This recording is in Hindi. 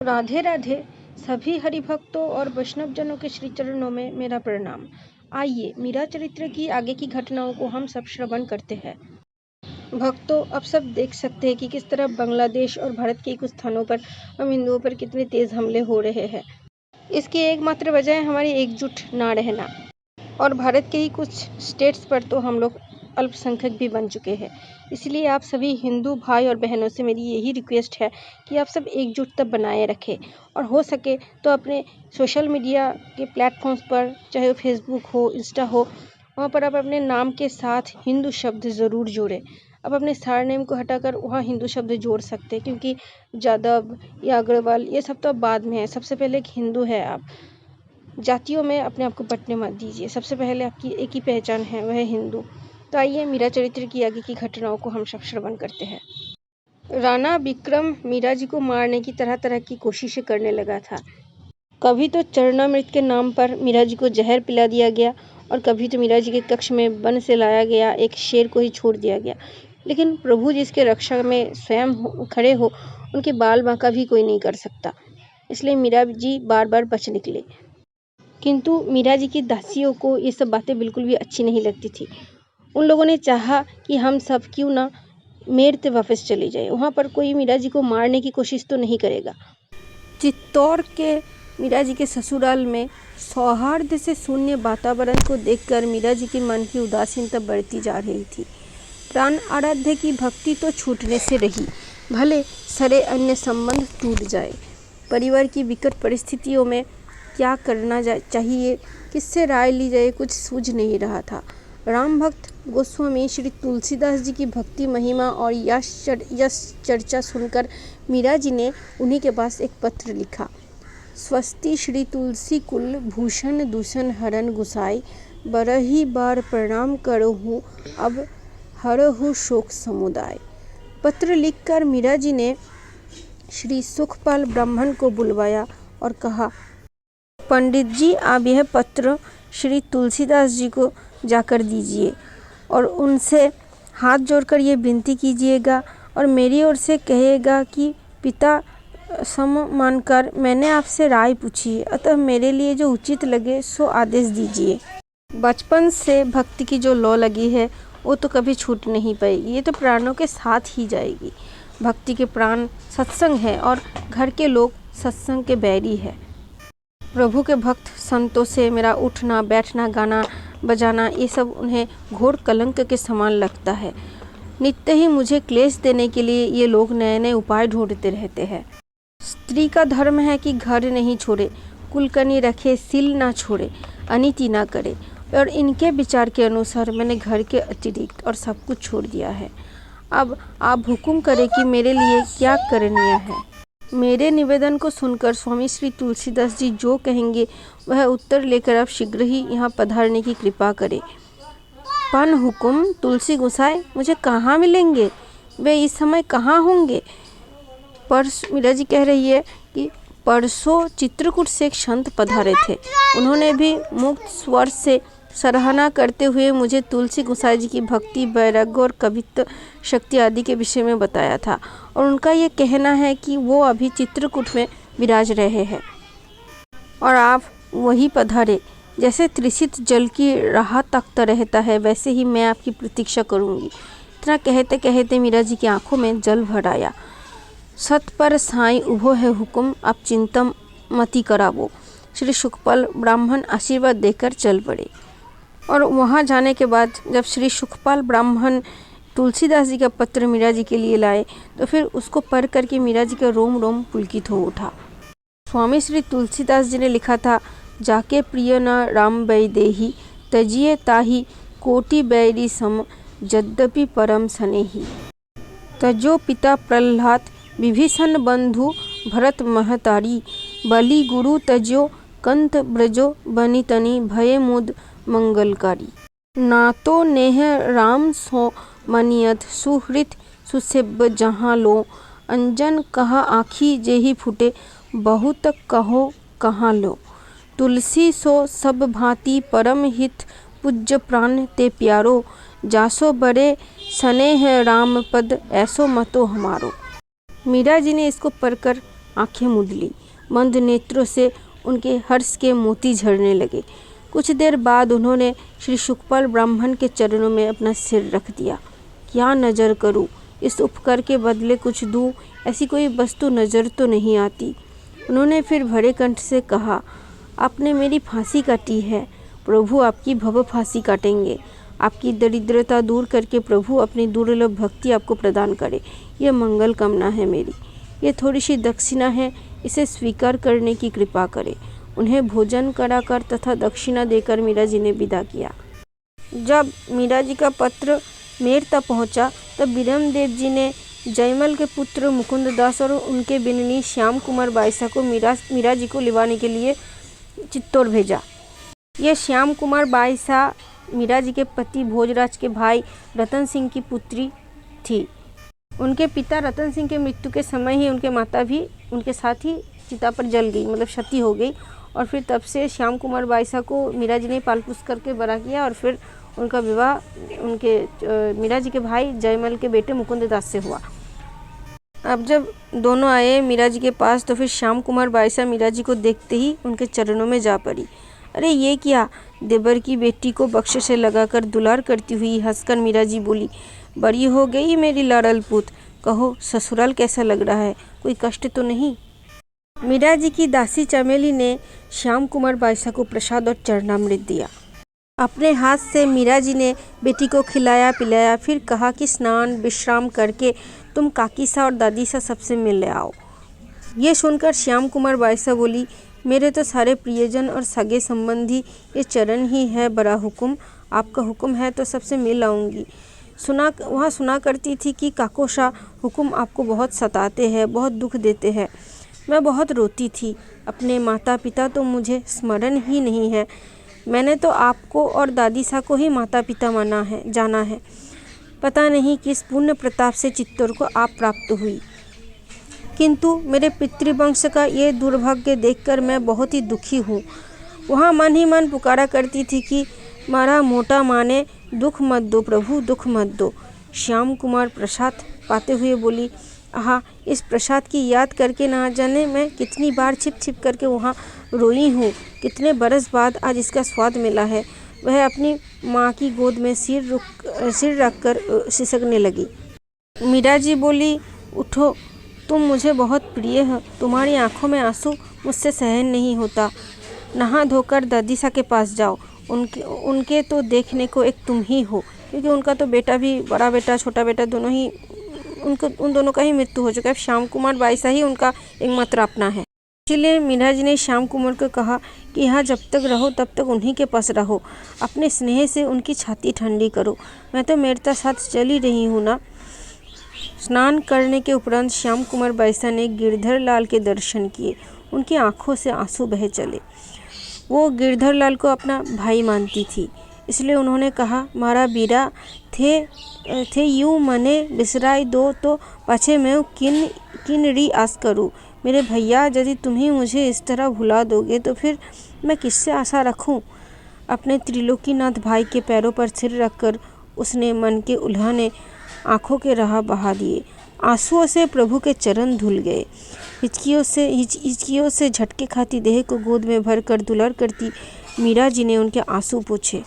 राधे राधे। सभी हरिभक्तों और वैष्णव जनों के श्री चरणों में मेरा प्रणाम। आइए मीरा चरित्र की आगे की घटनाओं को हम सब श्रवण करते हैं। भक्तों, अब सब देख सकते हैं कि किस तरह बांग्लादेश और भारत के कुछ स्थानों पर हम हिंदुओं पर कितने तेज हमले हो रहे हैं। इसकी एकमात्र वजह है हमारी एकजुट ना रहना। और भारत के ही कुछ स्टेट्स पर तो हम लोग अल्पसंख्यक भी बन चुके हैं। इसलिए आप सभी हिंदू भाई और बहनों से मेरी यही रिक्वेस्ट है कि आप सब एकजुटता बनाए रखें और हो सके तो अपने सोशल मीडिया के प्लेटफॉर्म्स पर, चाहे वो फेसबुक हो, इंस्टा हो, वहाँ पर आप अपने नाम के साथ हिंदू शब्द ज़रूर जोड़ें। आप अपने सरनेम को हटाकर वहाँ हिंदू शब्द जोड़ सकते हैं, क्योंकि जादव या अग्रवाल ये सब तो अब बाद में है। सबसे पहले एक हिंदू है आप। जातियों में अपने आप को बंटने मत दीजिए। सबसे पहले आपकी एक ही पहचान है, वह है हिंदू। तो आइए मीरा चरित्र की आगे की घटनाओं को हम सब श्रवण करते हैं। राणा विक्रम मीरा जी को मारने की तरह तरह की कोशिशें करने लगा था। कभी तो चरणामृत के नाम पर मीरा जी को जहर पिला दिया गया और कभी तो मीरा जी के कक्ष में वन से लाया गया एक शेर को ही छोड़ दिया गया। लेकिन प्रभु जिसके रक्षा में स्वयं खड़े हो, उनके बाल बांका भी कोई नहीं कर सकता। इसलिए मीरा जी बार बार बच निकले। किंतु मीरा जी की दासियों को ये सब बातें बिल्कुल भी अच्छी नहीं लगती थी। उन लोगों ने चाहा कि हम सब क्यों ना मेरठ वापस चले जाए। वहाँ पर कोई मीरा जी को मारने की कोशिश तो नहीं करेगा। चित्तौड़ के मीरा जी के ससुराल में सौहार्द से शून्य वातावरण को देखकर मीरा जी के मन की उदासीनता बढ़ती जा रही थी। प्राण आराध्य की भक्ति तो छूटने से रही, भले सारे अन्य संबंध टूट जाए। परिवार की विकट परिस्थितियों में क्या करना चाहिए, किससे राय ली जाए, कुछ सूझ नहीं रहा था। राम भक्त गोस्वामी श्री तुलसीदास जी की भक्ति महिमा और यश चर्चा सुनकर मीरा जी ने उन्हीं के पास एक पत्र लिखा। स्वस्ति श्री तुलसी कुल भूषण दूषण हरण गुसाई, बरही बार प्रणाम करहूँ अब हरहु शोक समुदाय। पत्र लिखकर मीरा जी ने श्री सुखपाल ब्राह्मण को बुलवाया और कहा, पंडित जी, आप यह पत्र श्री तुलसीदास जी को जाकर दीजिए और उनसे हाथ जोड़कर ये विनती कीजिएगा और मेरी ओर से कहिएगा कि पिता सम मानकर मैंने आपसे राय पूछी, अतः मेरे लिए जो उचित लगे सो आदेश दीजिए। बचपन से भक्ति की जो लौ लगी है वो तो कभी छूट नहीं पाएगी, ये तो प्राणों के साथ ही जाएगी। भक्ति के प्राण सत्संग है और घर के लोग सत्संग के बैरी है। प्रभु के भक्त संतों से मेरा उठना बैठना गाना बजाना ये सब उन्हें घोर कलंक के समान लगता है। नित्य ही मुझे क्लेश देने के लिए ये लोग नए नए उपाय ढूंढते रहते हैं। स्त्री का धर्म है कि घर नहीं छोड़े, कुलकर्णी रखे, सिल ना छोड़े, अनिति ना करे, और इनके विचार के अनुसार मैंने घर के अतिरिक्त और सब कुछ छोड़ दिया है। अब आप हुक्म करें कि मेरे लिए क्या करणीय है। मेरे निवेदन को सुनकर स्वामी श्री तुलसीदास जी जो कहेंगे वह उत्तर लेकर आप शीघ्र ही यहाँ पधारने की कृपा करें। पन हुकुम तुलसी गोसाई मुझे कहाँ मिलेंगे, वे इस समय कहाँ होंगे। मीरा जी कह रही है कि परसों चित्रकूट से एक संत पधारे थे। उन्होंने भी मुक्त स्वर से सराहना करते हुए मुझे तुलसी गोसाई जी की भक्ति, वैराग्य और कवित्व शक्ति आदि के विषय में बताया था और उनका ये कहना है कि वो अभी चित्रकूट में विराज रहे हैं और आप वही पधारे। जैसे त्रिषित जल की राह तकता रहता है वैसे ही मैं आपकी प्रतीक्षा करूंगी। इतना कहते कहते मीरा जी की आंखों में जल भर आया। सत पर साईं उभो है हुकुम, आप चिंता मती करावो। श्री सुखपाल ब्राह्मण आशीर्वाद देकर चल पड़े और वहाँ जाने के बाद जब श्री सुखपाल ब्राह्मण तुलसीदास जी का पत्र मीरा जी के लिए लाए तो फिर उसको पढ़ करके मीरा जी का रोम रोम पुलकित हो उठा। स्वामी श्री तुलसीदास जी ने लिखा था, जाके प्रिय न राम वैदेही, तजिए ताही कोटि बैरी सम, यद्यपि परम स्नेही। तजो पिता प्रह्लाद, विभीषण बंधु भरत महतारी, बलि गुरु तजो कंत ब्रजो, बनितनी भय मुद मंगलकारी। नातो नेह राम सो मनियत, सुहृत सुसेब जहाँ लो, अंजन कहा आखी जेहि फुटे, बहुत कहो कहाँ लो। तुलसी सो सब भांति परम हित, पूज्य प्राण ते प्यारो, जासो बड़े स्नेह राम पद, ऐसो मतो हमारो। मीरा जी ने इसको पढ़कर आंखें मूंद ली। मंद नेत्रों से उनके हर्ष के मोती झरने लगे। कुछ देर बाद उन्होंने श्री सुखपाल ब्राह्मण के चरणों में अपना सिर रख दिया। क्या नज़र करूं, इस उपकर के बदले कुछ दूं, ऐसी कोई वस्तु नज़र तो नहीं आती। उन्होंने फिर भरे कंठ से कहा, आपने मेरी फांसी काटी है, प्रभु आपकी भव फांसी काटेंगे। आपकी दरिद्रता दूर करके प्रभु अपनी दुर्लभ भक्ति आपको प्रदान करे, यह मंगल कामना है मेरी। ये थोड़ी सी दक्षिणा है, इसे स्वीकार करने की कृपा करे। उन्हें भोजन कराकर तथा दक्षिणा देकर मीरा जी ने विदा किया। जब मीरा जी का पत्र मेर तक पहुंचा तब बीरमदेव जी ने जयमल के पुत्र मुकुंद दास और उनके बिननी श्याम कुमार बाईसा को मीरा जी को लिवाने के लिए चित्तौड़ भेजा। ये श्याम कुमार बाईसा मीरा जी के पति भोजराज के भाई रतन सिंह की पुत्री थी। उनके पिता रतन सिंह के मृत्यु के समय ही उनके माता भी उनके साथ ही चिता पर जल गई, मतलब क्षति हो गई। और फिर तब से श्याम कुमार बाईसा को मीरा जी ने पाल पोस करके बड़ा किया और फिर उनका विवाह उनके मीरा जी के भाई जयमल के बेटे मुकुंद दास से हुआ। अब जब दोनों आए मीरा जी के पास तो फिर श्याम कुमार बाईसा मीरा जी को देखते ही उनके चरणों में जा पड़ी। अरे ये क्या, देवर की बेटी को बक्श से लगाकर दुलार करती हुई हंसकर मीरा जी बोली, बड़ी हो गई मेरी लाडल पुत, कहो ससुराल कैसा लग रहा है, कोई कष्ट तो नहीं। मीरा जी की दासी चमेली ने श्याम कुमार बाईसा को प्रसाद और चरणामृत दिया। अपने हाथ से मीरा जी ने बेटी को खिलाया पिलाया, फिर कहा कि स्नान विश्राम करके तुम काकी सा और दादी सा सबसे मिल आओ। ये सुनकर श्याम कुमार बाईसा बोली, मेरे तो सारे प्रियजन और सगे संबंधी ये चरण ही है बड़ा हुक्म, आपका हुक्म है तो सबसे मिल आऊँगी। वहाँ सुना करती थी कि काको शाह हुक्म आपको बहुत सताते हैं, बहुत दुख देते हैं। मैं बहुत रोती थी, अपने माता पिता तो मुझे स्मरण ही नहीं है। मैंने तो आपको और दादी सा को ही माता पिता जाना है। पता नहीं किस पुण्य प्रताप से चित्तौड़ को आप प्राप्त हुई, किंतु मेरे पितृवंश का ये दुर्भाग्य देखकर मैं बहुत ही दुखी हूँ। वहाँ मन ही मन पुकारा करती थी कि मारा मोटा माने, दुख मत दो प्रभु, दुख मत दो। श्याम कुमार प्रसाद पाते हुए बोली, आहा, इस प्रसाद की याद करके ना जाने मैं कितनी बार छिप छिप करके वहाँ रोई हूँ। कितने बरस बाद आज इसका स्वाद मिला है। वह अपनी माँ की गोद में सिर रखकर सिसकने लगी। मीरा जी बोली, उठो, तुम मुझे बहुत प्रिय हो, तुम्हारी आंखों में आंसू मुझसे सहन नहीं होता। नहा धोकर दादीसा के पास जाओ, उनके तो देखने को एक तुम ही हो, क्योंकि उनका तो बेटा भी, बड़ा बेटा छोटा बेटा दोनों ही, उन दोनों का ही मृत्यु हो चुका है। श्याम कुमार बाईसा ही उनका एकमात्र अपना है। इसलिए मीरा जी ने श्याम कुमार को कहा कि यहाँ जब तक रहो तब तक उन्हीं के पास रहो, अपने स्नेह से उनकी छाती ठंडी करो। मैं तो मेरे साथ चली रही हूँ ना। स्नान करने के उपरांत श्याम कुमार बाईसा ने गिरधर लाल के दर्शन किए। उनकी आंखों से आंसू बहे चले। वो गिरधर लाल को अपना भाई मानती थी, इसलिए उन्होंने कहा, मारा बीरा थे यूँ मने बिसराई दो तो पाछे मैं किन री आस करूँ। मेरे भैया, यदि तुम ही मुझे इस तरह भुला दोगे तो फिर मैं किससे आशा रखूं। अपने त्रिलोकीनाथ भाई के पैरों पर सिर रखकर उसने मन के उल्हाने आंखों के राह बहा दिए। आंसुओं से प्रभु के चरण धुल गए। हिचकियों से झटके खाती देह को गोद में भरकर दुलार करती मीरा जी ने उनके आंसू पोंछे।